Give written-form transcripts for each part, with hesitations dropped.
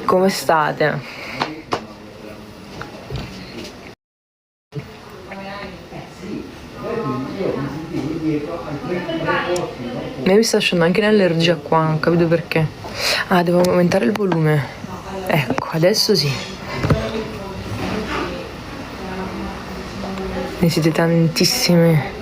Come state? Mi sta uscendo anche l'allergia qua, non capito perché. Ah, devo aumentare il volume. Ecco, adesso sì. Ne siete tantissime.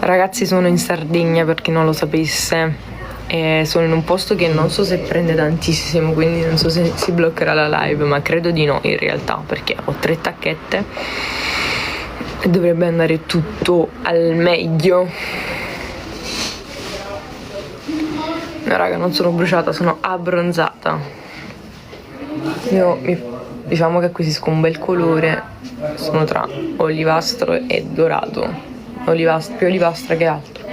Ragazzi, sono in Sardegna per chi non lo sapesse. E sono in un posto che non so se prende tantissimo, quindi non so se si bloccherà la live, ma credo di no in realtà, perché ho 3 tacchette e dovrebbe andare tutto al meglio. No raga, non sono bruciata, sono abbronzata. Diciamo che acquisisco un bel colore, sono tra olivastro e dorato, più olivastra che altro.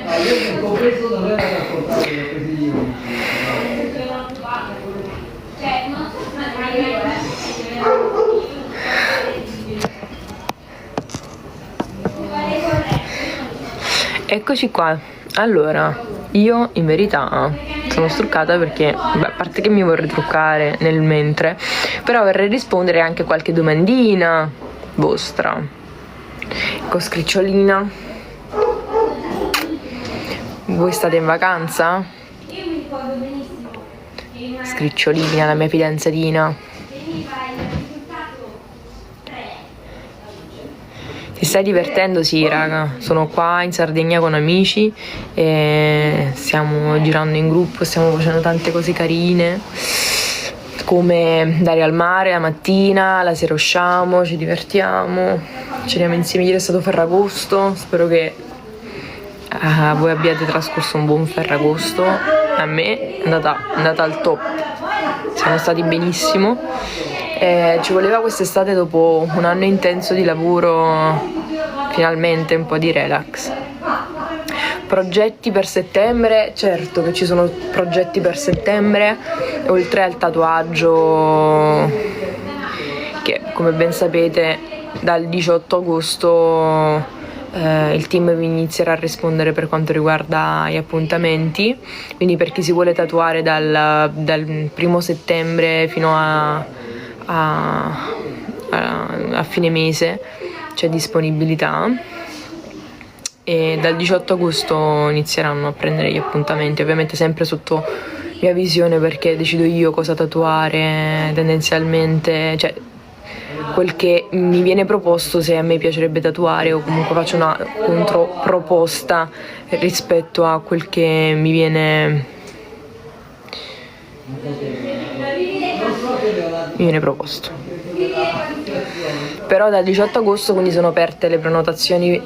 Eccoci qua. Allora, io in verità sono struccata perché, a parte che mi vorrei truccare nel mentre, però vorrei rispondere anche a qualche domandina vostra. Ecco, scricciolina. Voi state in vacanza? Scricciolina, la mia fidanzatina. Ti stai divertendo? Sì, raga, sono qua in Sardegna con amici e stiamo girando in gruppo, stiamo facendo tante cose carine, come andare al mare la mattina, la sera usciamo, ci divertiamo, ceniamo insieme. Ieri è stato Ferragosto, spero che voi abbiate trascorso un buon Ferragosto. A me è andata al top, siamo stati benissimo. Ci voleva quest'estate, dopo un anno intenso di lavoro, finalmente un po' di relax. Progetti per settembre? Certo che ci sono progetti per settembre, oltre al tatuaggio che, come ben sapete, dal 18 agosto il team vi inizierà a rispondere per quanto riguarda gli appuntamenti, quindi per chi si vuole tatuare dal 1 settembre fino a fine mese c'è disponibilità, e dal 18 agosto inizieranno a prendere gli appuntamenti, ovviamente sempre sotto mia visione, perché decido io cosa tatuare tendenzialmente, cioè quel che mi viene proposto, se a me piacerebbe tatuare, o comunque faccio una controproposta rispetto a quel che mi viene proposto. Però dal 18 agosto quindi sono aperte le prenotazioni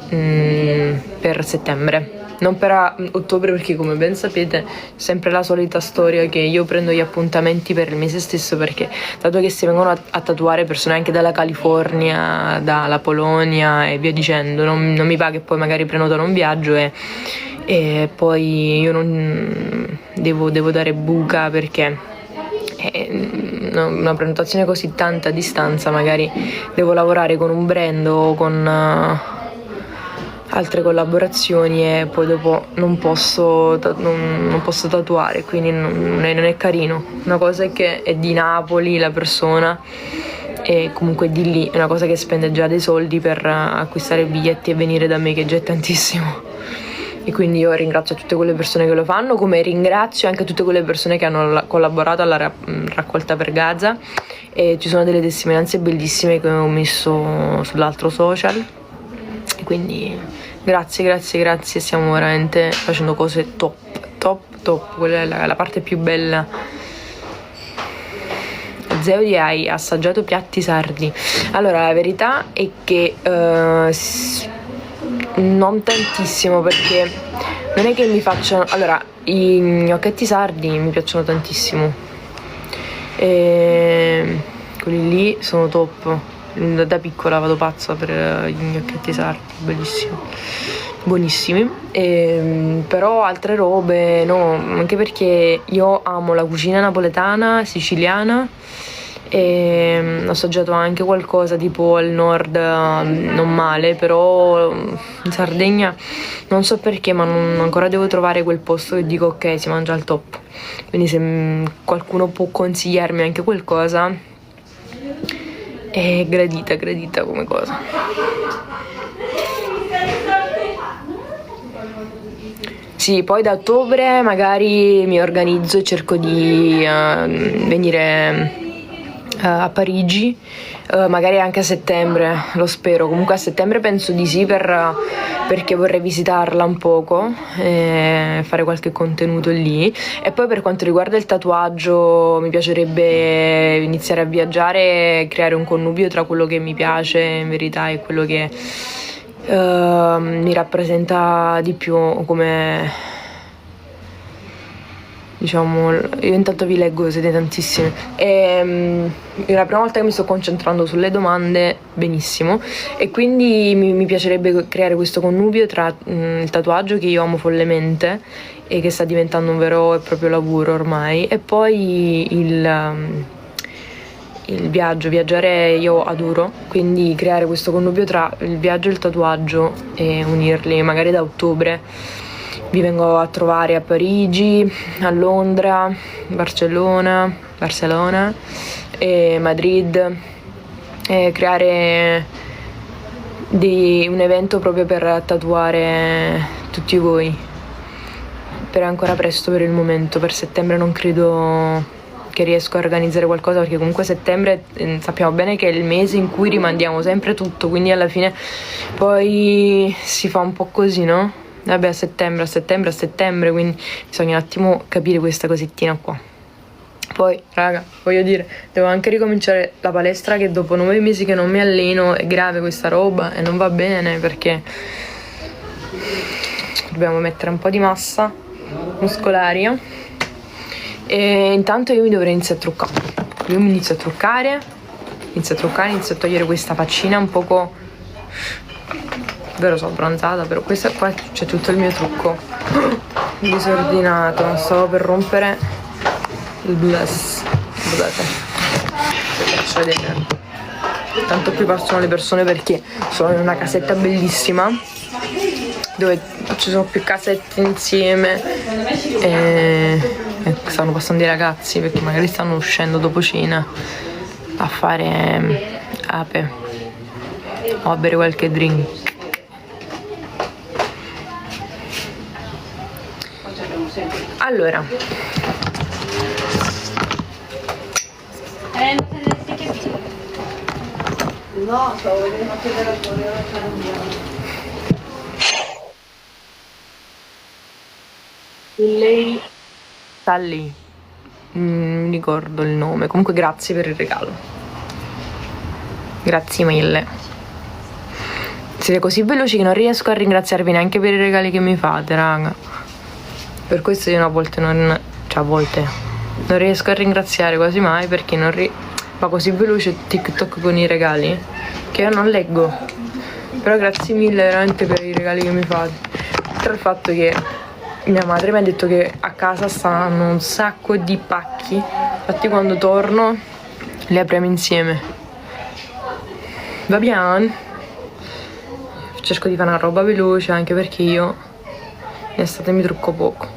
per settembre, non per ottobre, perché come ben sapete è sempre la solita storia che io prendo gli appuntamenti per il mese stesso, perché dato che si vengono a tatuare persone anche dalla California, dalla Polonia e via dicendo, non mi va che poi magari prenotano un viaggio e poi io non devo dare buca, perché una prenotazione così tanta distanza, magari devo lavorare con un brand o con altre collaborazioni e poi dopo non posso tatuare, quindi non è carino. Una cosa è che è di Napoli la persona e comunque di lì, è una cosa che spende già dei soldi per acquistare biglietti e venire da me, che già è tantissimo. E quindi io ringrazio tutte quelle persone che lo fanno, come ringrazio anche tutte quelle persone che hanno collaborato alla raccolta per Gaza, e ci sono delle testimonianze bellissime che ho messo sull'altro social, e quindi grazie, stiamo veramente facendo cose top, quella è la parte più bella. Zeudi, hai assaggiato piatti sardi? Allora, la verità è che non tantissimo, perché non è che mi facciano. Allora, i gnocchetti sardi mi piacciono tantissimo, e quelli lì sono top. Da piccola vado pazza per gli gnocchetti sardi, bellissimi, buonissimi. Però altre robe no, anche perché io amo la cucina napoletana, siciliana e ho assaggiato anche qualcosa tipo al nord, non male, però in Sardegna non so perché, ma ancora devo trovare quel posto che dico ok, si mangia al top. Quindi se qualcuno può consigliarmi anche qualcosa, è gradita come cosa. Sì, poi da ottobre magari mi organizzo e cerco di venire a Parigi, magari anche a settembre, lo spero. Comunque a settembre penso di sì, perché vorrei visitarla un poco e fare qualche contenuto lì. E poi per quanto riguarda il tatuaggio, mi piacerebbe iniziare a viaggiare e creare un connubio tra quello che mi piace in verità e quello che mi rappresenta di più, come diciamo. Io intanto vi leggo, siete tantissimi, e è la prima volta che mi sto concentrando sulle domande benissimo, e quindi mi piacerebbe creare questo connubio tra il tatuaggio, che io amo follemente e che sta diventando un vero e proprio lavoro ormai, e poi il viaggiare io adoro, quindi creare questo connubio tra il viaggio e il tatuaggio e unirli. Magari da ottobre vi vengo a trovare a Parigi, a Londra, Barcellona e Madrid, e creare un evento proprio per tatuare tutti voi. Però è ancora presto per il momento, per settembre non credo che riesco a organizzare qualcosa, perché comunque settembre sappiamo bene che è il mese in cui rimandiamo sempre tutto, quindi alla fine poi si fa un po' così, no? Vabbè, a settembre, quindi bisogna un attimo capire questa cosettina qua. Poi, raga, voglio dire, devo anche ricominciare la palestra, che dopo 9 mesi che non mi alleno è grave questa roba e non va bene, perché dobbiamo mettere un po' di massa muscolaria. E intanto io mi dovrei iniziare a truccare. Io mi inizio a truccare, inizio a togliere questa faccina un poco, vero, sono abbronzata, però questa qua c'è tutto il mio trucco disordinato. Stavo per rompere il blush, guardate, vi faccio vedere. Tanto qui passano le persone perché sono in una casetta bellissima dove ci sono più casette insieme e stanno passando i ragazzi, perché magari stanno uscendo dopo cena a fare ape o a bere qualche drink. Allora, no, stavo vedendo che era lei sta lì, non mi ricordo il nome. Comunque grazie per il regalo, grazie mille. Siete così veloci che non riesco a ringraziarvi neanche per i regali che mi fate, raga. Per questo io a volte non riesco a ringraziare quasi mai, perché va così veloce TikTok con i regali che io non leggo. Però grazie mille veramente per i regali che mi fate. Tra il fatto che mia madre mi ha detto che a casa stanno un sacco di pacchi, infatti quando torno li apriamo insieme. Va bene? Cerco di fare una roba veloce, anche perché io in estate mi trucco poco.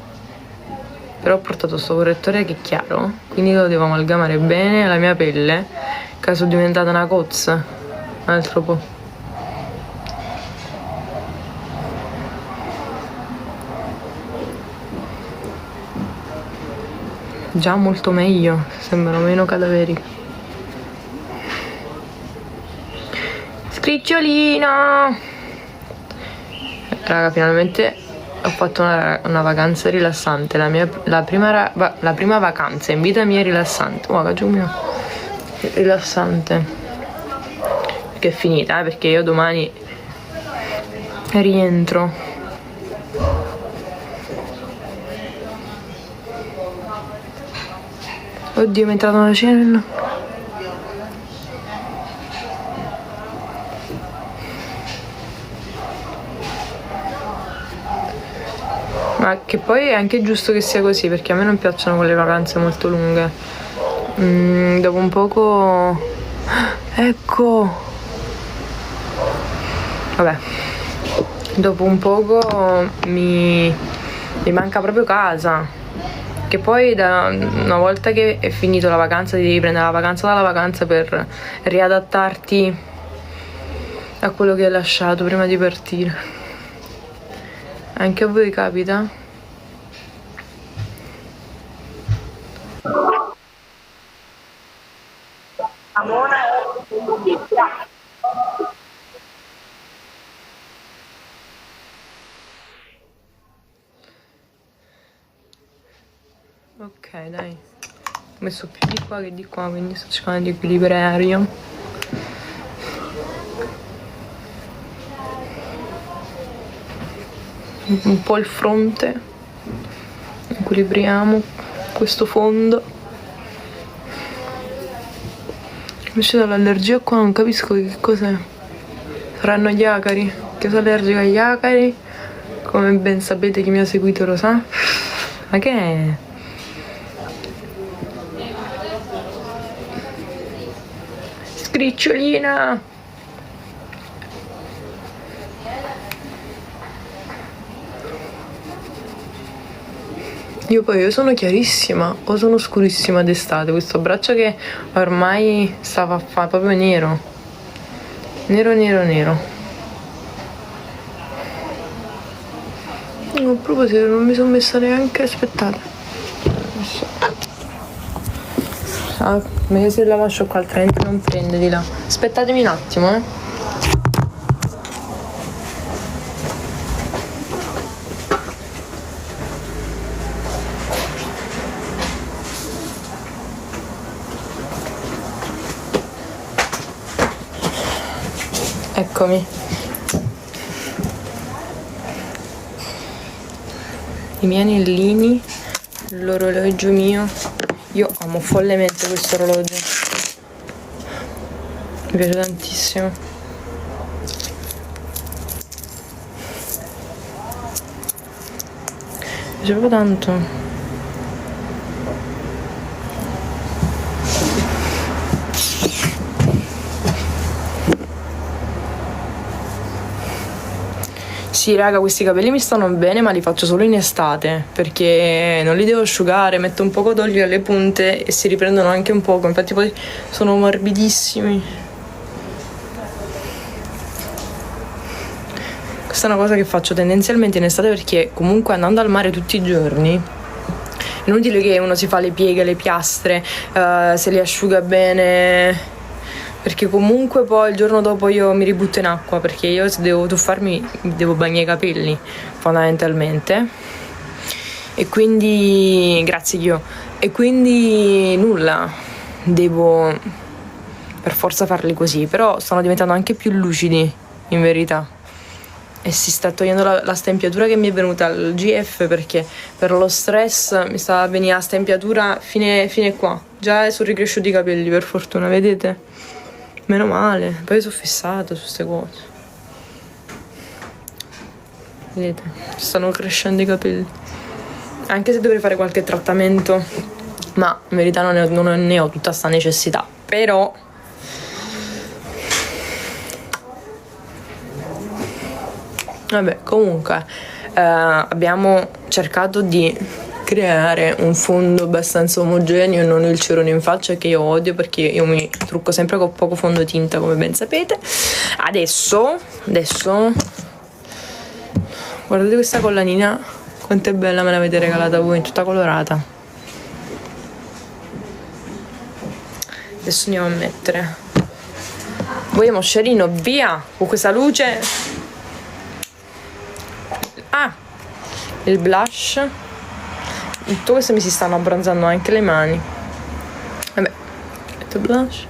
Però ho portato sto correttore che è chiaro, quindi lo devo amalgamare bene alla mia pelle, in caso è diventata una cozza, un altro po'. Già molto meglio, sembrano meno cadaveriche. Scricciolina! Raga, finalmente ho fatto una vacanza rilassante, la prima vacanza in vita mia rilassante. Guarda, giù mio, rilassante, che è finita, perché io domani rientro. Oddio, mi è entrata una cena. Ma che poi è anche giusto che sia così, perché a me non piacciono quelle vacanze molto lunghe. Dopo un poco... Ecco! Vabbè. Dopo un poco mi manca proprio casa. Che poi una volta che è finito la vacanza ti devi prendere la vacanza dalla vacanza per riadattarti a quello che hai lasciato prima di partire. Anche a voi capita? Ok, dai. Ho messo più di qua che di qua, quindi sto cercando di equilibrare. Un po' il fronte. Equilibriamo questo fondo. Invece dall'allergia qua non capisco che cos'è. Saranno gli acari. Che sono allergica agli acari. Come ben sapete chi mi ha seguito lo sa. Ma che è? Scricciolina! Io sono chiarissima o sono scurissima d'estate. Questo braccio che ormai stava a fare proprio nero. Nero, nero, nero. A proposito, non mi sono messa neanche... Aspettate. Meglio se la lascio qua, altrimenti non prende di là. Aspettatemi un attimo, Eccomi. I miei anellini, l'orologio mio. Io amo follemente questo orologio. Mi piace tantissimo. Mi piace proprio tanto. Sì raga, questi capelli mi stanno bene, ma li faccio solo in estate perché non li devo asciugare, metto un poco d'olio alle punte e si riprendono anche un poco, infatti poi sono morbidissimi. Questa è una cosa che faccio tendenzialmente in estate perché comunque andando al mare tutti i giorni è inutile che uno si fa le pieghe, le piastre, se li asciuga bene, perché comunque poi il giorno dopo io mi ributto in acqua, perché io se devo tuffarmi devo bagnare i capelli fondamentalmente, e quindi grazie Dio, e quindi nulla, devo per forza farli così. Però stanno diventando anche più lucidi in verità e si sta togliendo la stempiatura che mi è venuta al GF, perché per lo stress mi stava a venire la stempiatura fine qua. Già sono ricresciuti i capelli per fortuna, vedete? Meno male, poi sono fissata su queste cose. Vedete, stanno crescendo i capelli. Anche se dovrei fare qualche trattamento, ma in verità non ne ho tutta sta necessità. Però vabbè, comunque abbiamo cercato di creare un fondo abbastanza omogeneo e non il cerone in faccia, che io odio perché io mi trucco sempre con poco fondotinta, come ben sapete. Adesso guardate questa collanina, quanto è bella, me l'avete regalata voi, tutta colorata. Adesso andiamo a mettere, vogliamo scerino, via con questa luce. Il blush. Tutto questo mi si stanno abbronzando anche le mani. Vabbè, metto il blush.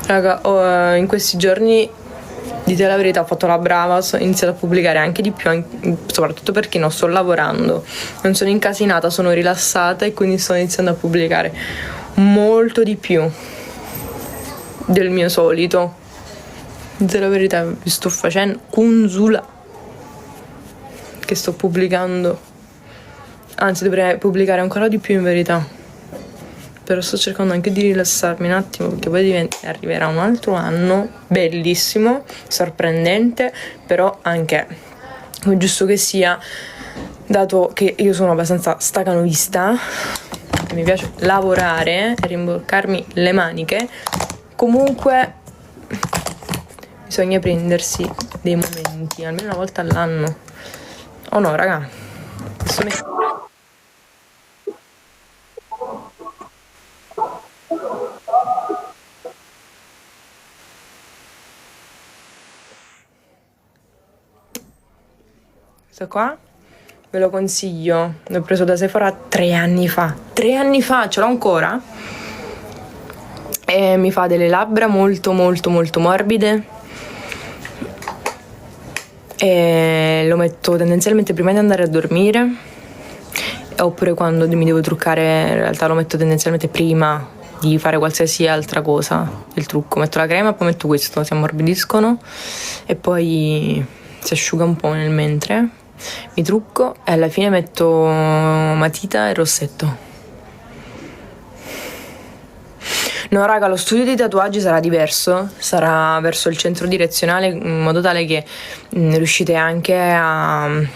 Raga, in questi giorni, dite la verità, ho fatto la brava, ho iniziato a pubblicare anche di più, soprattutto perché non sto lavorando, non sono incasinata, sono rilassata e quindi sto iniziando a pubblicare molto di più del mio solito. la verità, vi sto facendo Kunzula, che sto pubblicando, anzi dovrei pubblicare ancora di più in verità, però sto cercando anche di rilassarmi un attimo, perché poi arriverà un altro anno bellissimo, sorprendente, però anche, come giusto che sia, dato che io sono abbastanza stacanovista, mi piace lavorare e rimboccarmi le maniche, comunque bisogna prendersi dei momenti, almeno una volta all'anno. Oh no, raga, adesso questo qua ve lo consiglio, l'ho preso da Sephora 3 anni fa. 3 anni fa, ce l'ho ancora. E mi fa delle labbra molto molto molto morbide. E lo metto tendenzialmente prima di andare a dormire, oppure quando mi devo truccare. In realtà lo metto tendenzialmente prima di fare qualsiasi altra cosa del trucco. Metto la crema, poi metto questo, si ammorbidiscono e poi si asciuga un po' nel mentre. Mi trucco e alla fine metto matita e rossetto. No raga, lo studio di tatuaggi sarà diverso, sarà verso il centro direzionale, in modo tale che riuscite anche ad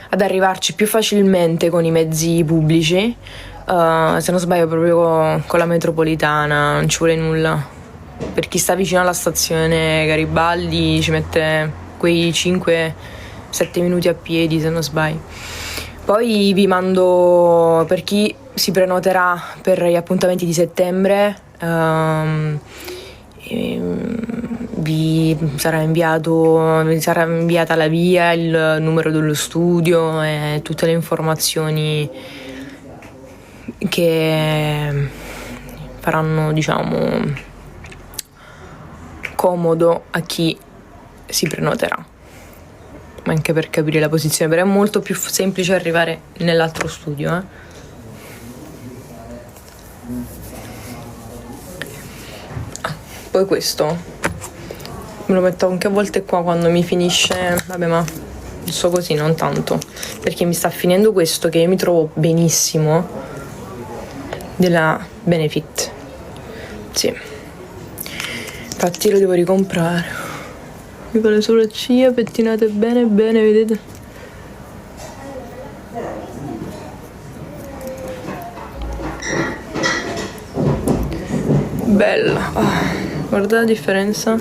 arrivarci più facilmente con i mezzi pubblici. Se non sbaglio proprio con la metropolitana, non ci vuole nulla. Per chi sta vicino alla stazione Garibaldi ci mette quei 5-7 minuti a piedi, se non sbaglio. Poi vi mando, per chi si prenoterà per gli appuntamenti di settembre, vi sarà inviata la via, il numero dello studio e tutte le informazioni che faranno, diciamo, comodo a chi si prenoterà, ma anche per capire la posizione, però è molto più semplice arrivare nell'altro studio, Poi questo me lo metto anche a volte qua quando mi finisce, vabbè, ma so così, non tanto, perché mi sta finendo questo che io mi trovo benissimo, della Benefit. Sì, infatti lo devo ricomprare. Mi fa le sopracciglia pettinate bene bene, vedete? Bella. Guarda la differenza.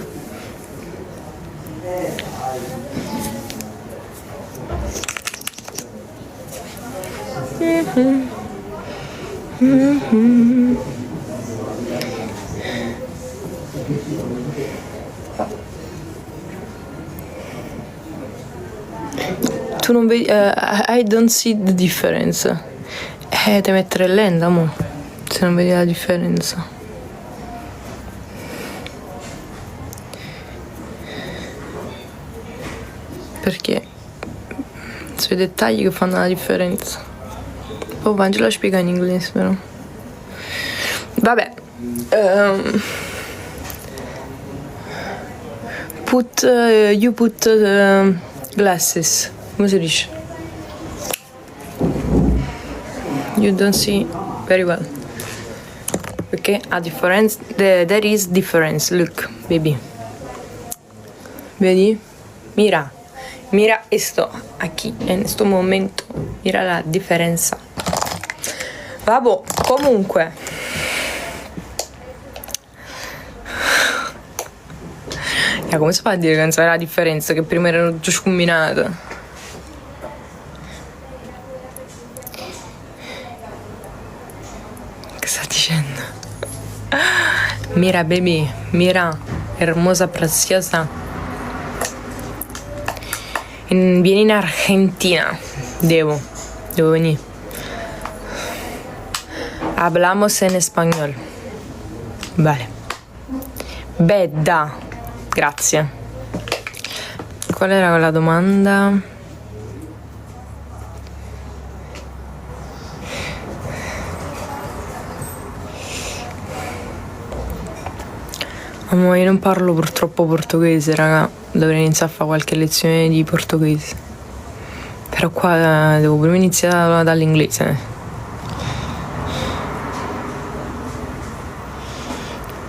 Tu non vedi, I don't see the difference. Devi mettere lenta, mo, se non vedi la differenza. Perché sono i dettagli che fanno la differenza. Oh, Angela spiega in inglese, però. Vabbè. You put glasses. Come si dice? You don't see very well. Perché a difference, there is difference. Look, baby. Vedi? Mira esto aquí, en questo momento. Mira la differenza. Vabbè, comunque. Come si fa a dire che non sa la differenza? Che prima erano già scombinate. Che sta dicendo? Mira, baby. Mira, hermosa, preciosa. Vieni in Argentina. Devo venire. Hablamos en español. Vale. Bedda. Grazie. Qual era quella domanda? Ma io non parlo purtroppo portoghese, raga. Dovrei iniziare a fare qualche lezione di portoghese. Però qua devo prima iniziare dall'inglese.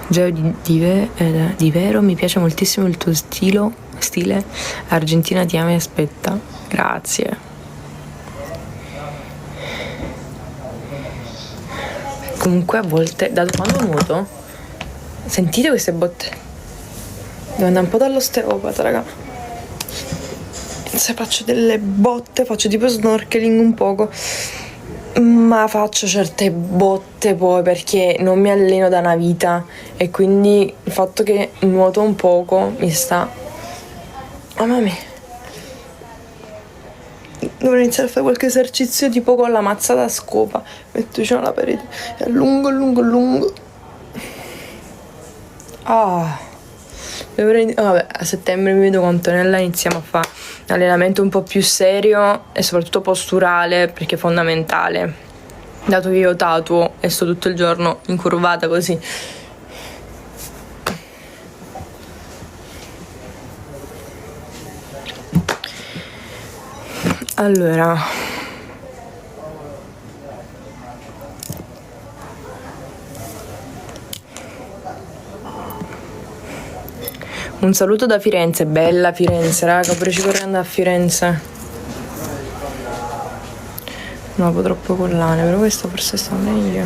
Già di vero mi piace moltissimo il tuo stile. Argentina ti ama e aspetta. Grazie. Comunque a volte, da quando nuoto, sentite queste botte? Devo andare un po' dall'osteopata, raga. Se faccio delle botte, faccio tipo snorkeling un poco, ma faccio certe botte poi perché non mi alleno da una vita e quindi il fatto che nuoto un poco mi sta... Mamma mia. Dovrei iniziare a fare qualche esercizio tipo con la mazza da scopa. Metto vicino alla parete e allungo. Vabbè, a settembre mi vedo con Antonella, iniziamo a fare un allenamento un po' più serio e soprattutto posturale, perché è fondamentale, dato che io tatuo e sto tutto il giorno incurvata così. Allora, un saluto da Firenze, bella Firenze, raga, pure ci vorrei andare a Firenze. No, un po' troppo collane, però questa forse sta meglio.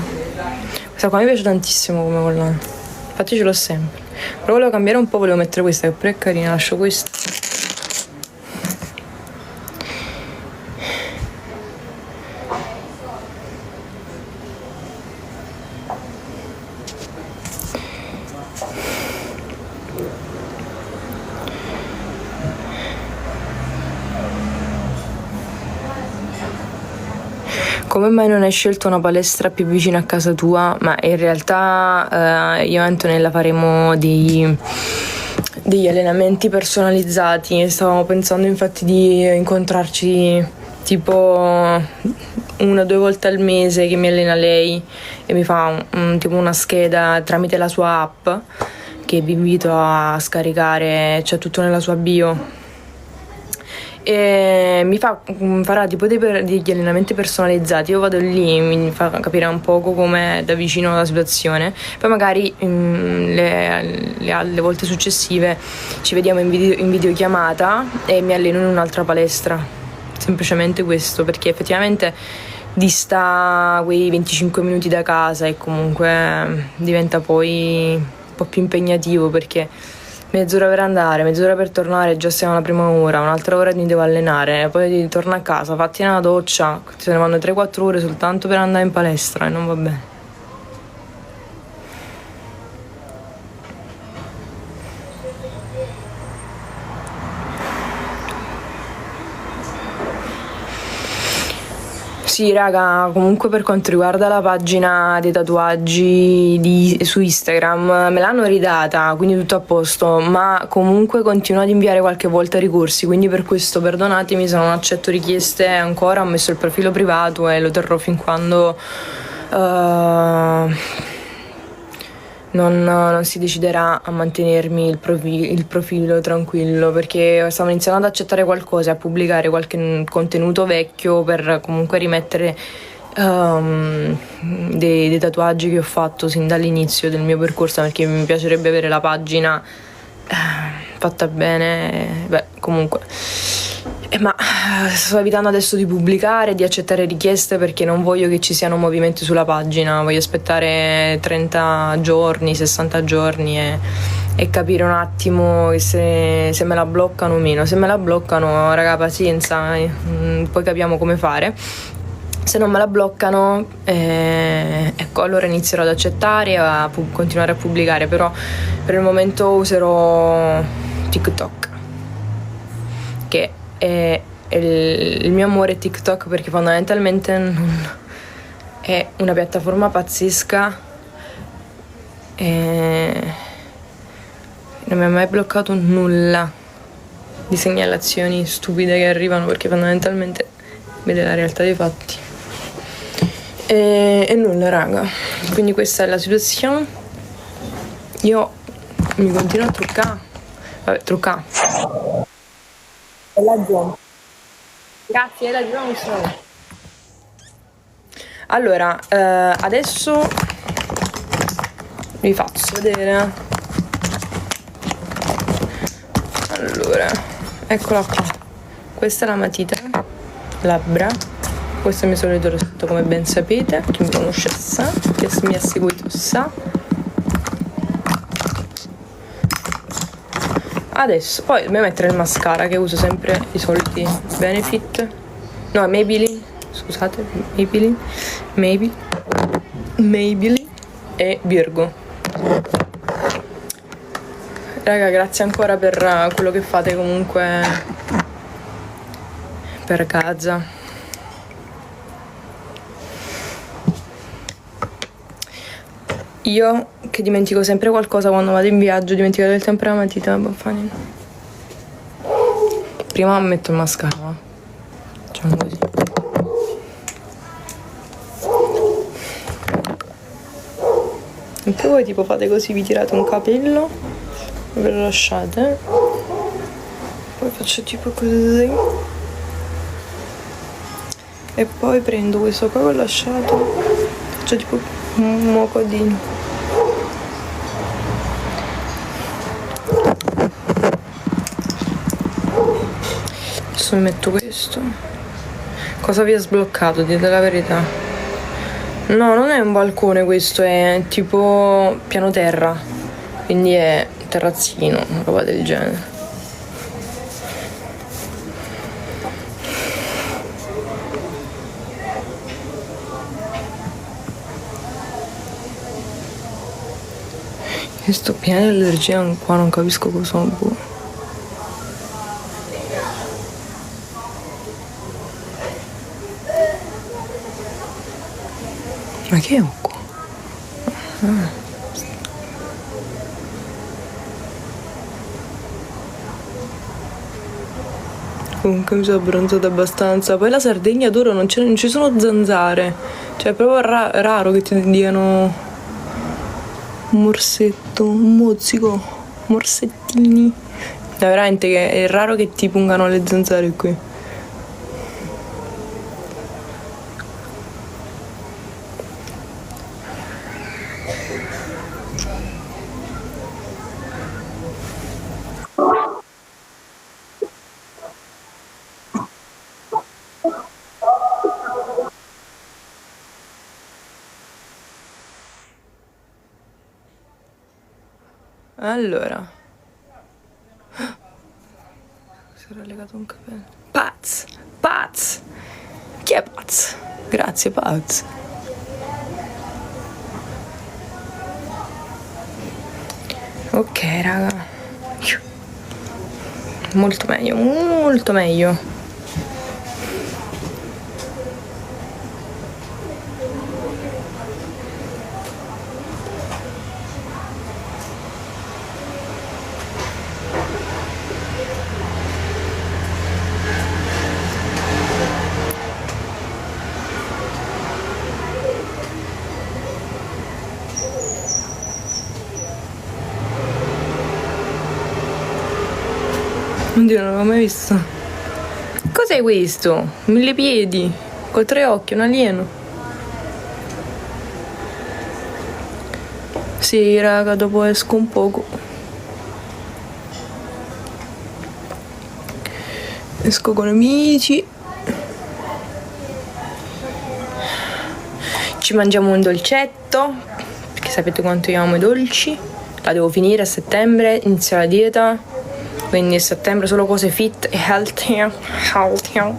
Questa qua mi piace tantissimo come collana, infatti ce l'ho sempre. Però volevo cambiare un po', volevo mettere questa che pure è carina, lascio questa. Come mai non hai scelto una palestra più vicina a casa tua? Ma in realtà io e Antonella faremo degli allenamenti personalizzati. Stavamo pensando infatti di incontrarci tipo 1 o 2 volte al mese, che mi allena lei e mi fa tipo una scheda tramite la sua app, che vi invito a scaricare, c'è tutto nella sua bio. E farà tipo degli allenamenti personalizzati. Io vado lì, mi fa capire un poco com'è da vicino la situazione, poi magari le volte successive ci vediamo in videochiamata e mi alleno in un'altra palestra, semplicemente questo, perché effettivamente dista quei 25 minuti da casa e comunque diventa poi un po' più impegnativo, perché mezz'ora per andare, mezz'ora per tornare, già siamo alla prima ora, un'altra ora mi devo allenare, poi torno a casa, fatti una doccia, se ne vanno 3-4 ore soltanto per andare in palestra e non va bene. Sì, raga, comunque per quanto riguarda la pagina dei tatuaggi su Instagram, me l'hanno ridata, quindi tutto a posto, ma comunque continuo ad inviare qualche volta ricorsi, quindi per questo perdonatemi se non accetto richieste ancora. Ho messo il profilo privato e lo terrò fin quando non si deciderà a mantenermi il profilo tranquillo, perché stavo iniziando ad accettare qualcosa e a pubblicare qualche contenuto vecchio per comunque rimettere dei tatuaggi che ho fatto sin dall'inizio del mio percorso, perché mi piacerebbe avere la pagina fatta bene. Beh, comunque ma sto evitando adesso di pubblicare, di accettare richieste, perché non voglio che ci siano movimenti sulla pagina. Voglio aspettare 30 giorni, 60 giorni e capire un attimo se me la bloccano o meno. Se me la bloccano, raga, pazienza, poi capiamo come fare. Se non me la bloccano, ecco, allora inizierò ad accettare e a continuare a pubblicare, però per il momento userò TikTok, che è il mio amore è TikTok, perché fondamentalmente è una piattaforma pazzesca e non mi ha mai bloccato nulla di segnalazioni stupide che arrivano, perché fondamentalmente vede la realtà dei fatti e nulla, raga. Quindi questa è la situazione. Io Mi continua a truccare. Vabbè, truccare. È la zona. Grazie, è la zona. Allora, adesso vi faccio vedere. Allora, eccola qua. Questa è la matita labbra. Questo è il mio solito rossetto, come ben sapete. Chi mi conosce sa, chi mi ha seguito sa. Adesso poi dobbiamo mettere il mascara, che uso sempre i soliti Benefit. No, Maybelline. Scusate, Maybelline e Virgo. Raga, grazie ancora per quello che fate comunque per casa. Io che dimentico sempre qualcosa quando vado in viaggio, dimentico del tempo la matita, baffanino. Prima metto il mascara, facciamo così. Anche voi tipo fate così, vi tirate un capello, ve lo lasciate, poi faccio tipo così e poi prendo questo qua che ho lasciato, faccio tipo un mocodino. Adesso mi metto questo. Cosa vi ha sbloccato? Dite la verità. No, non è un balcone questo, è tipo piano terra, quindi è terrazzino, una roba del genere. Io sto piena di allergia qua, non capisco cosa ho. Ma che ho qua? Comunque mi sono abbronzata abbastanza. Poi la Sardegna d'oro non ci sono zanzare. Cioè è proprio raro che ti diano un morsetto, un mozzico, morsettini. Ma veramente che è raro che ti pungano le zanzare qui. Allora, si era legato un capello. Paz! Chi è Paz? Grazie Paz. Ok raga, molto meglio. Oddio, non l'ho mai visto. Cos'è questo? 1000 piedi, con 3 occhi, un alieno. Sì, raga, dopo esco un poco. Esco con amici. Ci mangiamo un dolcetto, perché sapete quanto io amo i dolci. La devo finire a settembre, inizio la dieta. Quindi a settembre solo cose fit e healthy. No,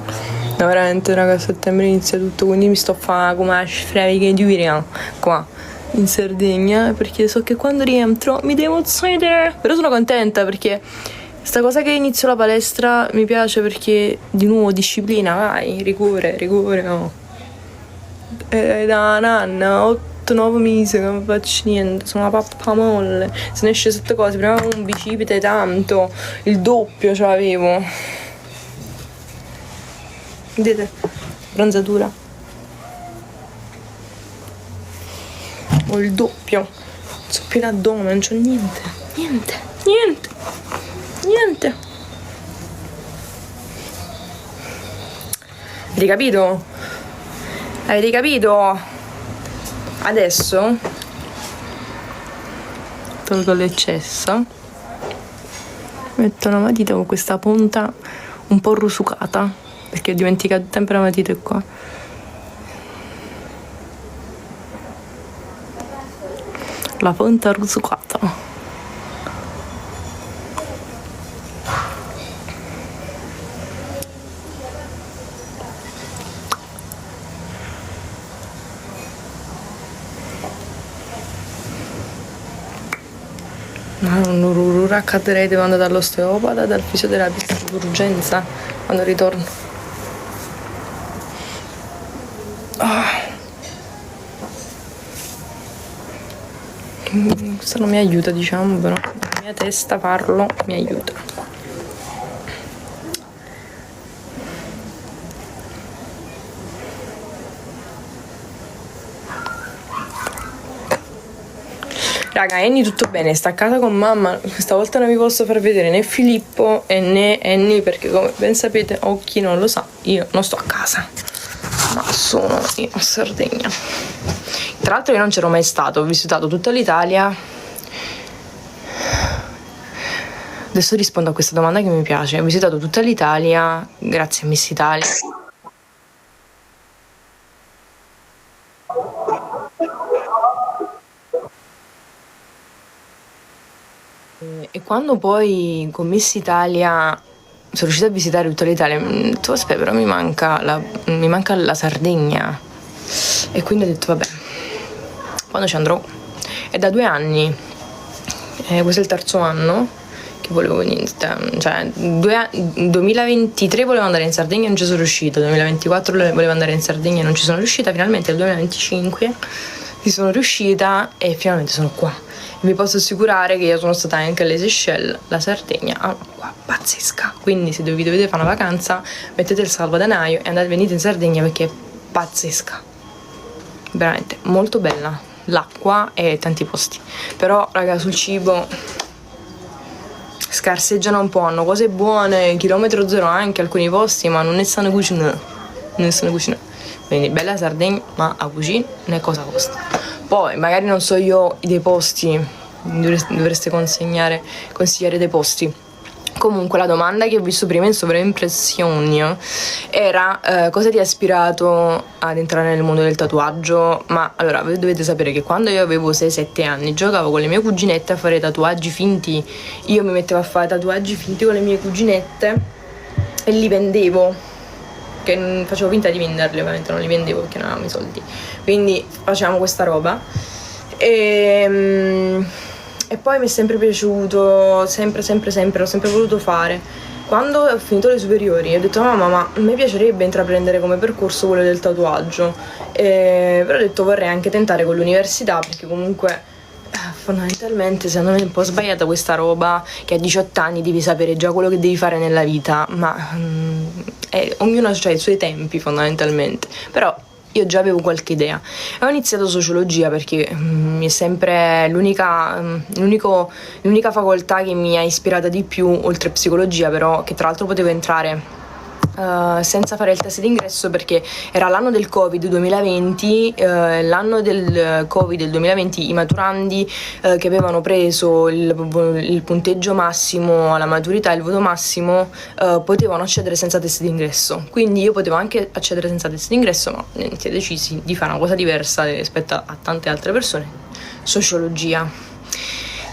veramente raga, a settembre inizia tutto, quindi mi sto a fare come sfreghe di urea qua in Sardegna, perché so che quando rientro mi devo uccidere. Però sono contenta perché sta cosa che inizio la palestra mi piace, perché di nuovo disciplina, vai, rigore, oh. È da un anno, 8-9 mesi che non faccio niente, sono una pappa molle. Se ne esce 7 cose, prima avevo un bicipite tanto, il doppio ce l'avevo. Vedete? Bronzatura. Ho il doppio. So più l'addome, non c'ho niente. Niente. Avete capito? Adesso tolgo l'eccesso, metto la matita con questa punta un po' rusucata, perché ho dimenticato sempre la matita qua. La punta rusucata. Ma non raccatterei, devo andare dall'osteopata, dal fisioterapista d'urgenza quando ritorno. Questo non mi aiuta, diciamo, però la mia testa farlo mi aiuta. Raga, Annie tutto bene, sta a casa con mamma, questa volta non vi posso far vedere né Filippo né Annie perché come ben sapete, o chi non lo sa, io non sto a casa, ma sono in Sardegna. Tra l'altro io non c'ero mai stato, ho visitato tutta l'Italia. Adesso rispondo a questa domanda che mi piace, ho visitato tutta l'Italia grazie a Miss Italia. E quando poi con Miss Italia sono riuscita a visitare tutta l'Italia, ho detto aspetta, però mi manca la Sardegna, e quindi ho detto vabbè, quando ci andrò. È da 2 anni, questo è il terzo anno che volevo venire, cioè 2023 volevo andare in Sardegna e non ci sono riuscita, 2024 volevo andare in Sardegna e non ci sono riuscita, finalmente nel 2025 ci sono riuscita e finalmente sono qua. Vi posso assicurare che io sono stata anche alle Seychelles, la Sardegna ha un'acqua pazzesca, quindi se dovete fare una vacanza mettete il salvadanaio e venite in Sardegna perché è pazzesca, veramente molto bella l'acqua e tanti posti. Però raga, sul cibo scarseggiano un po', hanno cose buone, chilometro zero anche alcuni posti, ma non ne sanno cucinare, quindi bella Sardegna, ma a cucina né cosa costa. Poi magari non so io dei posti, dovreste consigliare dei posti. Comunque la domanda che ho visto prima in sovraimpressioni era cosa ti ha ispirato ad entrare nel mondo del tatuaggio. Ma allora, voi dovete sapere che quando io avevo 6-7 anni giocavo con le mie cuginette a fare tatuaggi finti. Io mi mettevo a fare tatuaggi finti con le mie cuginette e li vendevo, che facevo finta di venderli, ovviamente non li vendevo perché non avevamo i soldi, quindi facevamo questa roba e poi mi è sempre piaciuto, sempre l'ho sempre voluto fare. Quando ho finito le superiori ho detto mamma, ma a me piacerebbe intraprendere come percorso quello del tatuaggio, però ho detto vorrei anche tentare con l'università, perché comunque fondamentalmente secondo me è un po' sbagliata questa roba che a 18 anni devi sapere già quello che devi fare nella vita, ma ognuno ha i suoi tempi fondamentalmente. Però io già avevo qualche idea. Ho iniziato sociologia perché mi è sempre l'unica facoltà che mi ha ispirata di più, oltre psicologia, però che tra l'altro potevo entrare senza fare il test d'ingresso perché era l'anno del Covid 2020, l'anno del Covid del 2020 i maturandi che avevano preso il punteggio massimo alla maturità, il voto massimo, potevano accedere senza test d'ingresso, quindi io potevo anche accedere senza test d'ingresso, ma si è decisi di fare una cosa diversa rispetto a tante altre persone, sociologia.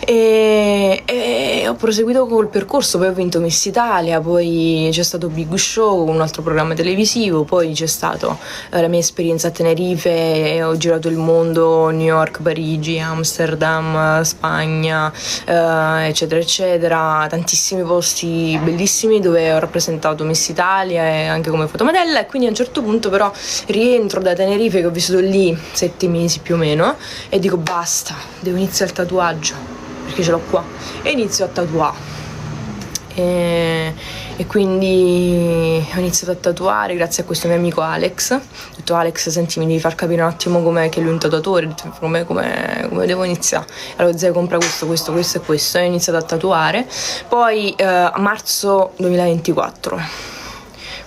E ho proseguito col percorso, poi ho vinto Miss Italia, poi c'è stato Big Show, un altro programma televisivo, poi c'è stato la mia esperienza a Tenerife, ho girato il mondo, New York, Parigi, Amsterdam, Spagna, eccetera eccetera, tantissimi posti bellissimi dove ho rappresentato Miss Italia e anche come fotomodella. E quindi a un certo punto però rientro da Tenerife, che ho vissuto lì 7 mesi più o meno, e dico basta, devo iniziare il tatuaggio perché ce l'ho qua, e inizio a tatuare e quindi ho iniziato a tatuare grazie a questo mio amico Alex. Ho detto: Alex, senti, mi devi far capire un attimo com'è, che lui è un tatuatore, come devo iniziare. Allora zio, compra questo e questo, e ho iniziato a tatuare. Poi a marzo 2024,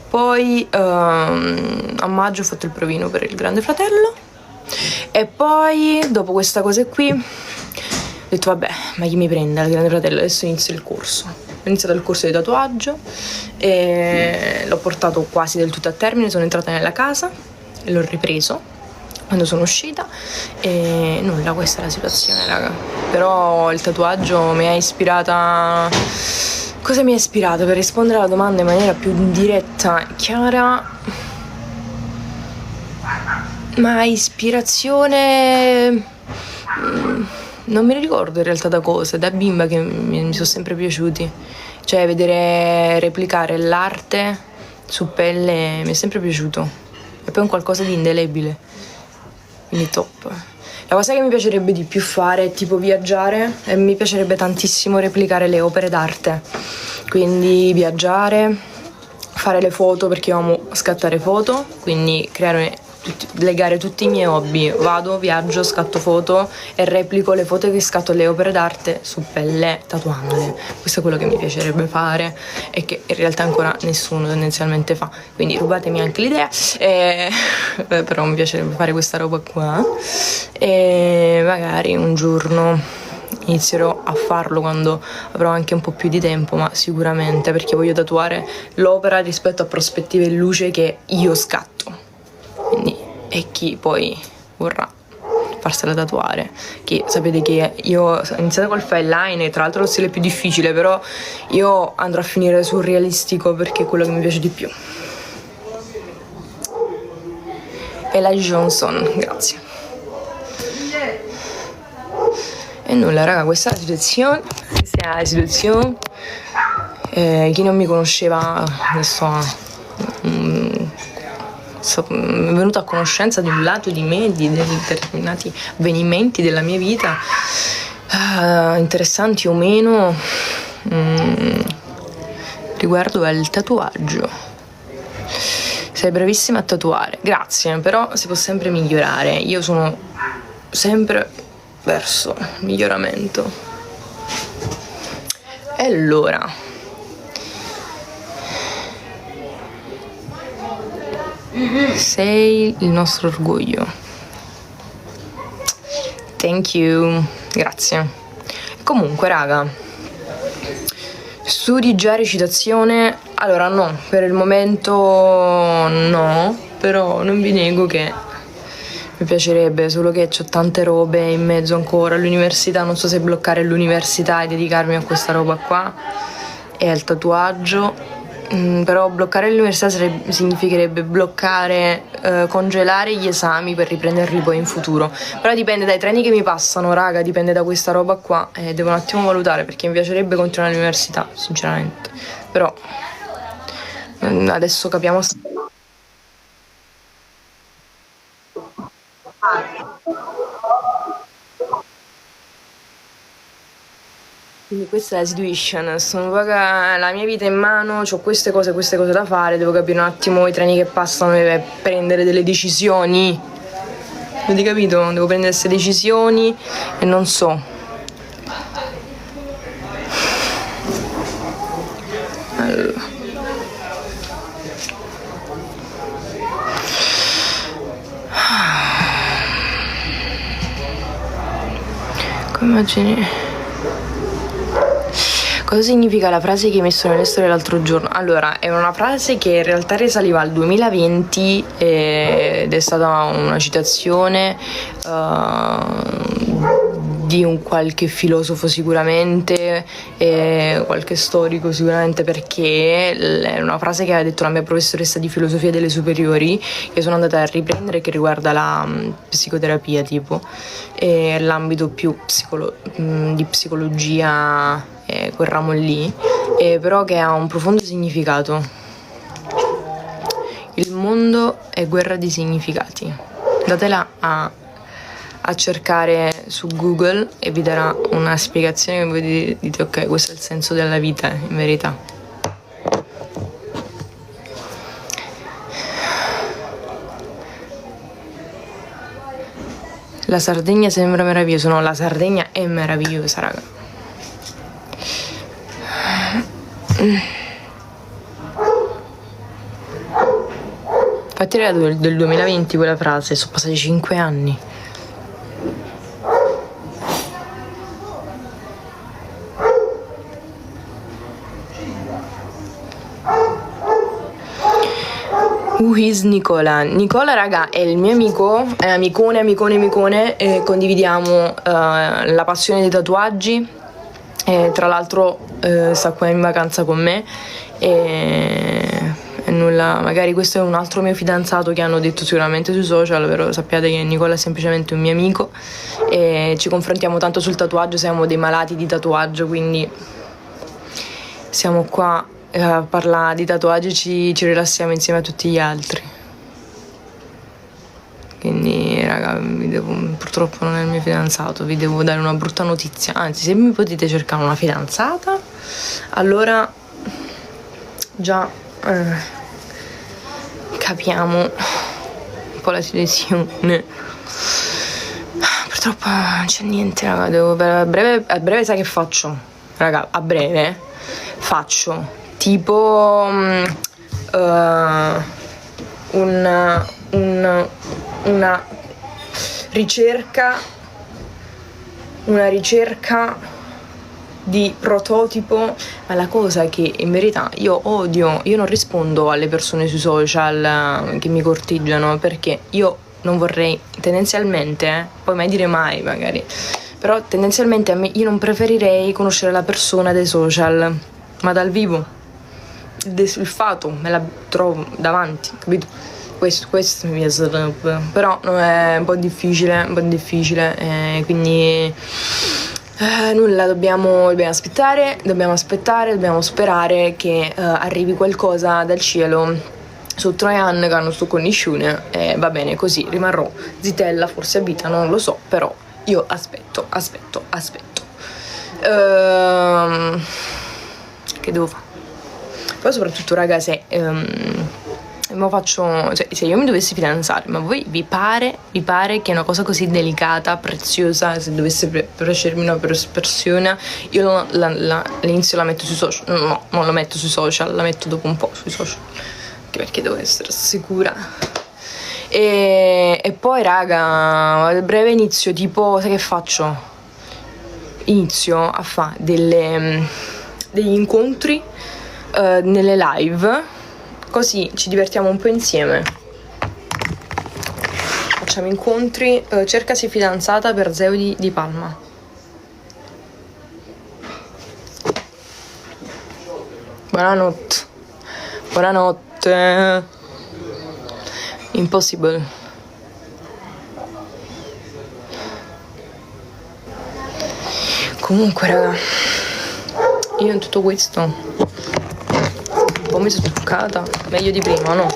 poi a maggio ho fatto il provino per il Grande Fratello, e poi dopo questa cosa qui ho detto: vabbè, ma chi mi prende al Grande Fratello? Adesso inizio il corso. Ho iniziato il corso di tatuaggio e l'ho portato quasi del tutto a termine. Sono entrata nella casa e l'ho ripreso quando sono uscita, e nulla, questa è la situazione, raga. Però il tatuaggio mi ha ispirata. Cosa mi ha ispirato? Per rispondere alla domanda in maniera più diretta e chiara, ma ispirazione non mi ricordo in realtà da cosa, da bimba, che mi sono sempre piaciuti. Cioè, vedere replicare l'arte su pelle mi è sempre piaciuto. E poi è un qualcosa di indelebile, quindi top. La cosa che mi piacerebbe di più fare è tipo viaggiare, e mi piacerebbe tantissimo replicare le opere d'arte. Quindi viaggiare, fare le foto, perché io amo scattare foto, quindi legare tutti i miei hobby. Vado, viaggio, scatto foto e replico le foto che scatto alle opere d'arte su pelle tatuandole. Questo è quello che mi piacerebbe fare e che in realtà ancora nessuno tendenzialmente fa, quindi rubatemi anche l'idea. Però mi piacerebbe fare questa roba qua, e magari un giorno inizierò a farlo quando avrò anche un po' più di tempo, ma sicuramente, perché voglio tatuare l'opera rispetto a prospettive e luce che io scatto. Quindi, e chi poi vorrà farsela tatuare, che sapete che io ho iniziato col fine line, tra l'altro lo stile più difficile, però io andrò a finire sul realistico perché è quello che mi piace di più. Ella Johnson, grazie. E nulla, raga, questa è la situazione. Chi non mi conosceva adesso è venuto a conoscenza di un lato di me, di determinati avvenimenti della mia vita, interessanti o meno, riguardo al tatuaggio. Sei bravissima a tatuare, grazie, però si può sempre migliorare. Io sono sempre verso miglioramento. E allora, sei il nostro orgoglio. Thank you, grazie. Comunque, raga, studi già recitazione? Allora no, per il momento no, però non vi nego che mi piacerebbe, solo che ho tante robe in mezzo ancora. L'università, non so se bloccare l'università e dedicarmi a questa roba qua e al tatuaggio. Però bloccare l'università significherebbe congelare gli esami per riprenderli poi in futuro. Però dipende dai treni che mi passano, raga, dipende da questa roba qua, e devo un attimo valutare, perché mi piacerebbe continuare l'università, sinceramente. Però adesso capiamo. Quindi questa è la situation, sono la mia vita in mano, ho queste cose da fare, devo capire un attimo i treni che passano e prendere delle decisioni. Avete capito? Devo prendere queste decisioni e non so. Allora. Come immagini? Cosa significa la frase che hai messo nelle storie l'altro giorno? Allora, è una frase che in realtà risaliva al 2020 ed è stata una citazione di un qualche filosofo sicuramente, qualche storico sicuramente, perché è una frase che aveva detto la mia professoressa di filosofia delle superiori, che sono andata a riprendere, che riguarda la psicoterapia tipo, e l'ambito più di psicologia, quel ramo lì, però che ha un profondo significato. Il mondo è guerra di significati. Datela a a cercare su Google e vi darà una spiegazione che voi dite ok, questo è il senso della vita in verità. La Sardegna sembra meravigliosa, no, la Sardegna è meravigliosa, raga. Infatti era del 2020 quella frase, sono passati 5 anni. Who is Nicola? Nicola, raga, è il mio amico, è amicone, e condividiamo la passione dei tatuaggi. Tra l'altro sta qua in vacanza con me e nulla, magari questo è un altro mio fidanzato che hanno detto sicuramente sui social, però sappiate che Nicola è semplicemente un mio amico e ci confrontiamo tanto sul tatuaggio, siamo dei malati di tatuaggio, quindi siamo qua a parlare di tatuaggi, ci rilassiamo insieme a tutti gli altri. Quindi raga, purtroppo non è il mio fidanzato, vi devo dare una brutta notizia, anzi se mi potete cercare una fidanzata allora già capiamo un po' la situazione. Purtroppo non c'è niente, raga, a breve sai che faccio? Raga, a breve faccio tipo una ricerca di prototipo, ma la cosa è che in verità io non rispondo alle persone sui social che mi corteggiano, perché io non vorrei tendenzialmente, poi mai dire mai magari, però tendenzialmente io non preferirei conoscere la persona dai social, ma dal vivo, il fatto me la trovo davanti, capito? Questo mi piace, però è un po' difficile, quindi nulla, dobbiamo aspettare, dobbiamo sperare che arrivi qualcosa dal cielo su Troyan, che non sto con nessuno, e va bene così, rimarrò zitella, forse a vita, non lo so, però io aspetto. Che devo fare? Poi soprattutto, raga, se io mi dovessi fidanzare, ma voi vi pare che è una cosa così delicata, preziosa, se dovesse piacermi una persona, io all'inizio la metto sui social? No, non la metto sui social, la metto dopo un po' sui social, anche perché devo essere sicura. E poi, raga, a breve inizio, tipo, sai che faccio? Inizio a fare degli incontri nelle live, così ci divertiamo un po' insieme. Facciamo incontri, cercasi fidanzata per Zeo di Palma. Buonanotte. Impossible. Comunque, raga, io in tutto questo un po' mi sono truccata, meglio di prima, no?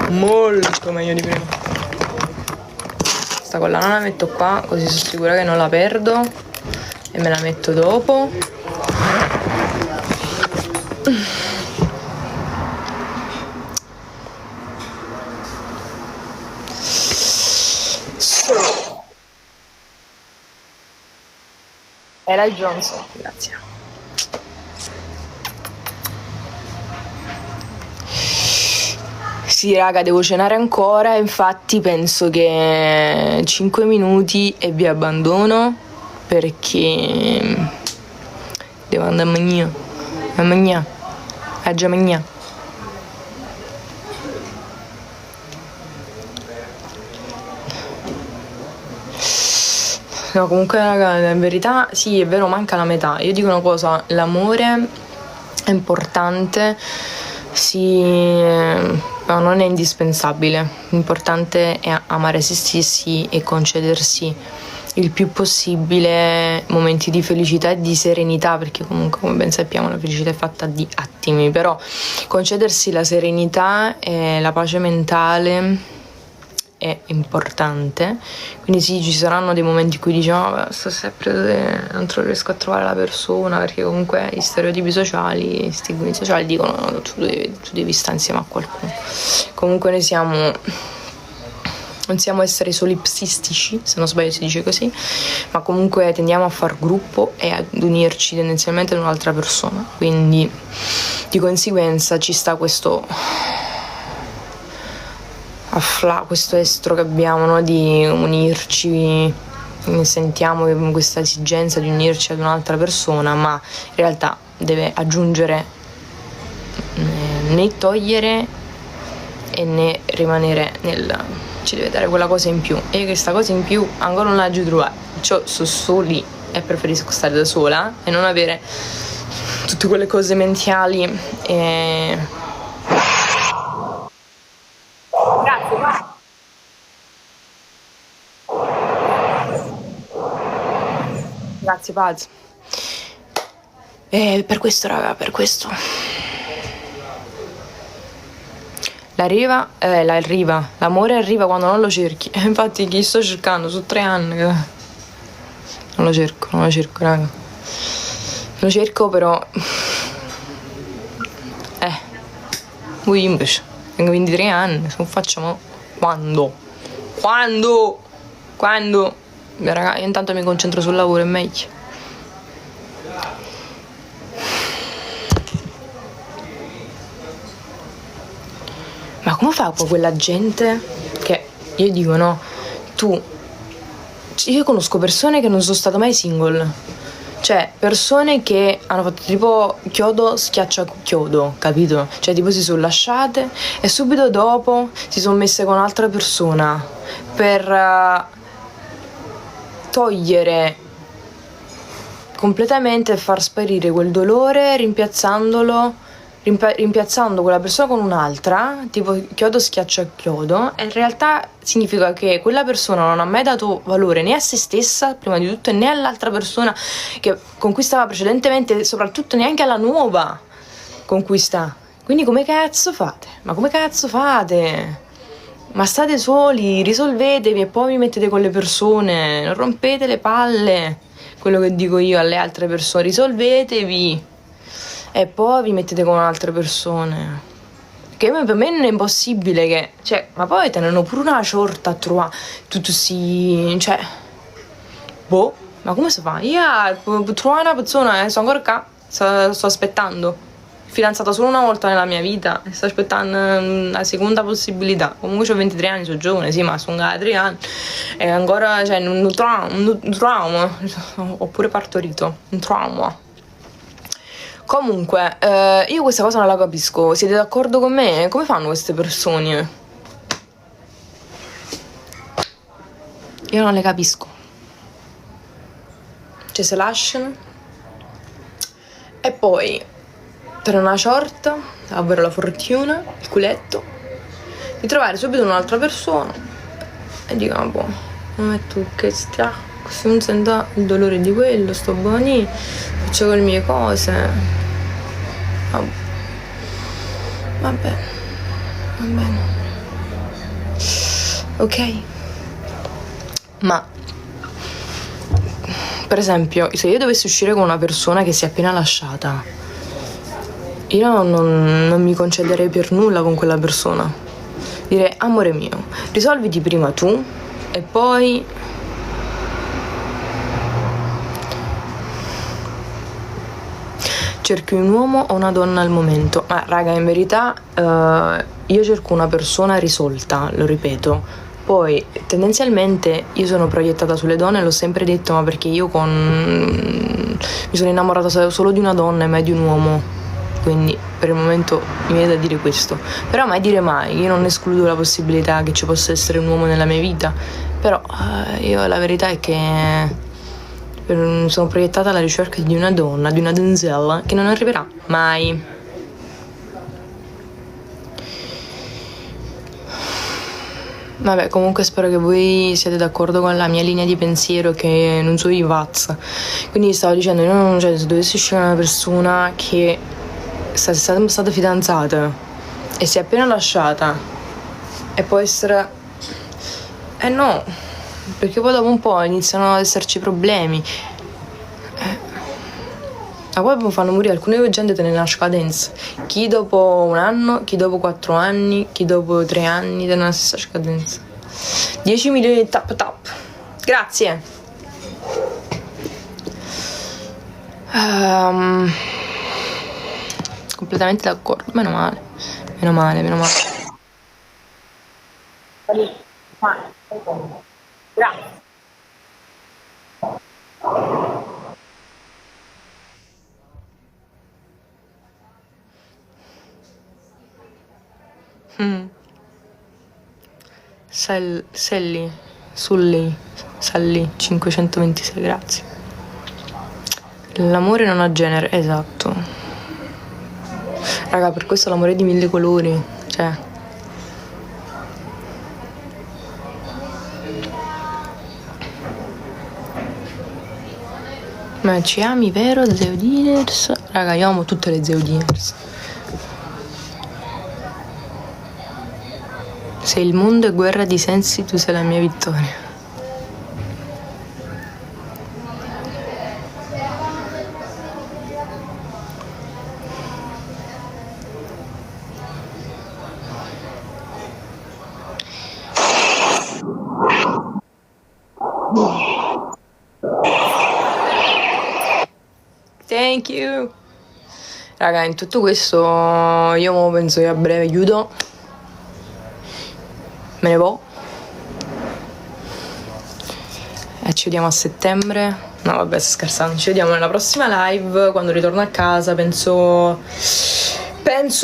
Molto meglio di prima. Sta collana la metto qua, così sono sicura che non la perdo, e me la metto dopo. Ella Johnson, grazie. Sì, raga, devo cenare ancora, infatti penso che 5 minuti e vi abbandono, perché devo andare a mangiare. No, comunque, raga, in verità sì, è vero, manca la metà. Io dico una cosa, l'amore è importante, sì, ma non è indispensabile. L'importante è amare se stessi e concedersi il più possibile momenti di felicità e di serenità, perché comunque, come ben sappiamo, la felicità è fatta di attimi, però concedersi la serenità e la pace mentale è importante, quindi sì, ci saranno dei momenti in cui diciamo vabbè, sto sempre non riesco a trovare la persona, perché comunque gli stereotipi sociali, i stigmi sociali dicono no, tu devi stare insieme a qualcuno. Comunque non siamo esseri solipsistici, se non sbaglio si dice così, ma comunque tendiamo a far gruppo e ad unirci tendenzialmente ad un'altra persona, quindi di conseguenza ci sta questo estro che abbiamo, no? Di unirci, sentiamo questa esigenza di unirci ad un'altra persona, ma in realtà deve aggiungere né togliere e né rimanere ci deve dare quella cosa in più, e io questa cosa in più ancora non la trovare, cioè sto soli e preferisco stare da sola e non avere tutte quelle cose mentali e... Grazie Paz. Per questo raga, per questo l'amore arriva quando non lo cerchi. Infatti chi sto cercando su 3 anni non lo cerco raga, lo cerco però voi invece tengo 23 anni, se non facciamo quando beh, raga, io intanto mi concentro sul lavoro, è meglio. Ma come fa poi quella gente che io dico no, io conosco persone che non sono state mai single, cioè persone che hanno fatto tipo chiodo schiaccia chiodo, capito? Cioè tipo si sono lasciate e subito dopo si sono messe con un'altra persona per togliere completamente e far sparire quel dolore rimpiazzando quella persona con un'altra, tipo chiodo schiaccia chiodo, e in realtà significa che quella persona non ha mai dato valore né a se stessa, prima di tutto, né all'altra persona con cui stava precedentemente, e soprattutto neanche alla nuova con cui sta. Quindi come cazzo fate? Ma state soli, risolvetevi e poi vi mettete con le persone, non rompete le palle, quello che dico io alle altre persone, risolvetevi e poi vi mettete con altre persone, che per me non è impossibile che, cioè, ma poi tengono pure una sorta a trovare tutto sì, cioè, ma come si fa? Io trovare una persona, sto ancora qua, sto aspettando, fidanzata solo una volta nella mia vita, sto aspettando la seconda possibilità. Comunque ho 23 anni, sono giovane, sì, ma sono da 3 anni e ancora, cioè, un trauma, ho pure partorito, un trauma. Comunque, io questa cosa non la capisco. Siete d'accordo con me? Come fanno queste persone? Io non le capisco. Cioè, se lasciano e poi per una sorta, avere la fortuna, il culetto di trovare subito un'altra persona e dico ma metto che stia, se non sento il dolore di quello, sto buoni, faccio le mie cose. Va bene. Ok. Ma per esempio, se io dovessi uscire con una persona che si è appena lasciata, io non mi concederei per nulla con quella persona. Direi amore mio, risolviti prima tu e poi cerchi un uomo o una donna al momento. Ma raga, in verità io cerco una persona risolta, lo ripeto. Poi tendenzialmente io sono proiettata sulle donne, l'ho sempre detto, ma perché io mi sono innamorata solo di una donna e mai di un uomo, quindi per il momento mi viene da dire questo. Però mai dire mai, io non escludo la possibilità che ci possa essere un uomo nella mia vita, però io la verità è che sono proiettata alla ricerca di una donna, di una donzella che non arriverà mai. Vabbè, comunque spero che voi siate d'accordo con la mia linea di pensiero, che non so io pazza. Quindi stavo dicendo, cioè, se dovessi uscire una persona che è stata fidanzata e si è appena lasciata e può essere Eh no, perché poi dopo un po' iniziano ad esserci problemi. Ma poi fanno morire alcune gente nella scadenza. Chi dopo un anno, chi dopo 4 anni, chi dopo 3 anni nella stessa scadenza. 10 milioni di tap tap. Grazie. Completamente d'accordo. Meno male. Meno male, meno male. Grazie. Salli 526, grazie. L'amore non ha genere, esatto. Raga, per questo l'amore è di 1000 colori, cioè. Ma ci ami, vero, Zeudiners? Raga, io amo tutte le Zeudiners. Se il mondo è guerra di sensi, tu sei la mia vittoria. Thank you. Raga, in tutto questo io penso che a breve chiudo. Me ne vado. E ci vediamo a settembre. No, vabbè, sto scherzando. Ci vediamo nella prossima live quando ritorno a casa. Penso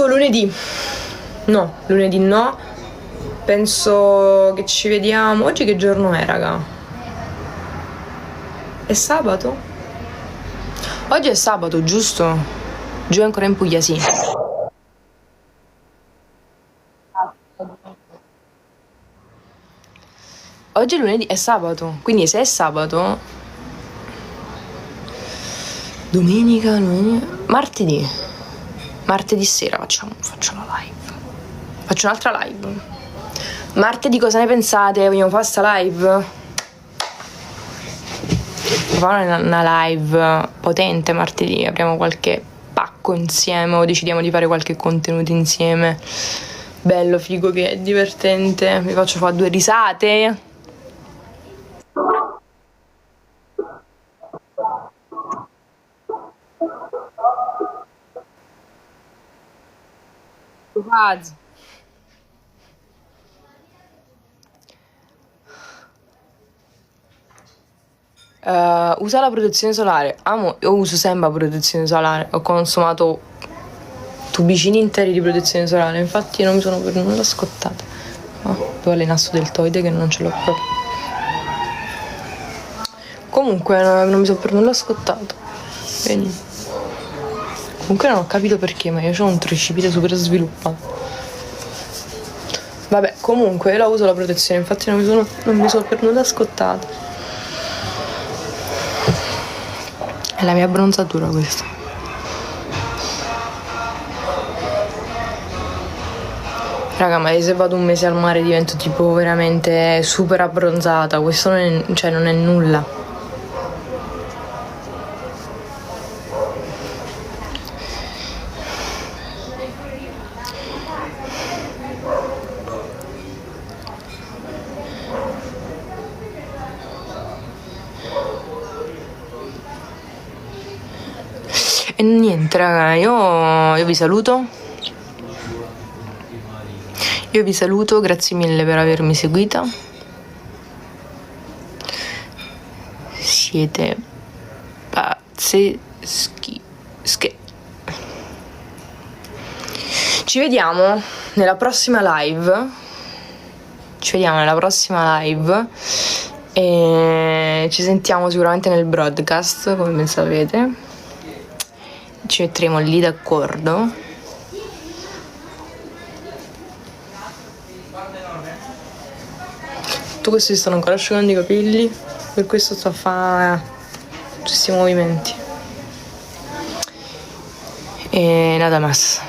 lunedì. No, lunedì no. Penso che ci vediamo. Oggi che giorno è, raga? È sabato? Oggi è sabato, giusto? Giù ancora in Puglia, sì. Oggi è lunedì, è sabato. Quindi se è sabato... Domenica... Martedì. Martedì sera faccio la live. Faccio un'altra live. Martedì cosa ne pensate? Vogliamo fare sta live? Fare una live potente martedì, apriamo qualche pacco insieme o decidiamo di fare qualche contenuto insieme. Bello, figo, che è divertente. Vi faccio fare 2 risate. Usa la protezione solare. Io uso sempre la protezione solare. Ho consumato tubicini interi di protezione solare. Infatti non mi sono per nulla scottata. Poi l'enasto deltoide che non ce l'ho proprio. Comunque non mi sono per nulla scottato. Vedi? Comunque non ho capito perché, ma io ho un tricipite super sviluppato. Vabbè, comunque io la uso la protezione, infatti non mi sono per nulla scottata. È la mia abbronzatura questa. Raga, ma se vado un mese al mare divento tipo veramente super abbronzata. Questo non è nulla. E niente, raga, io vi saluto. Io vi saluto, grazie mille per avermi seguita. Siete pazzeschi. Ci vediamo nella prossima live. E ci sentiamo sicuramente nel broadcast, come ben sapete. Ci metteremo lì d'accordo. Tutto questo si stanno ancora asciugando i capelli, per questo sto a fare questi movimenti. E nada más.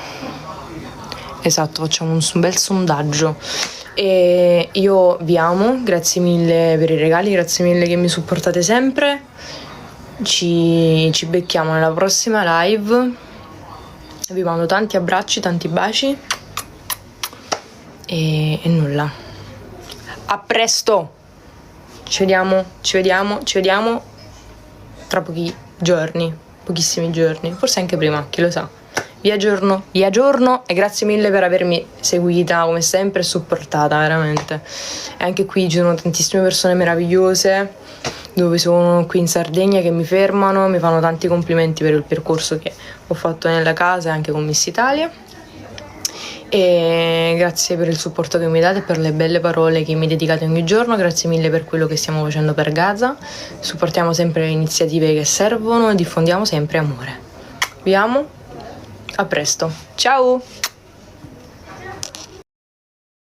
Esatto, facciamo un bel sondaggio. E io vi amo, grazie mille per i regali, grazie mille che mi supportate sempre. Ci becchiamo nella prossima live. Vi mando tanti abbracci, tanti baci. E nulla. A presto! Ci vediamo tra pochi giorni, pochissimi giorni, forse anche prima, chi lo sa. Vi aggiorno e grazie mille per avermi seguita come sempre e supportata, veramente. E anche qui ci sono tantissime persone meravigliose dove sono qui in Sardegna che mi fermano, mi fanno tanti complimenti per il percorso che ho fatto nella casa e anche con Miss Italia. E grazie per il supporto che mi date e per le belle parole che mi dedicate ogni giorno. Grazie mille per quello che stiamo facendo per Gaza. Supportiamo sempre le iniziative che servono e diffondiamo sempre amore. Vi amo, a presto, ciao!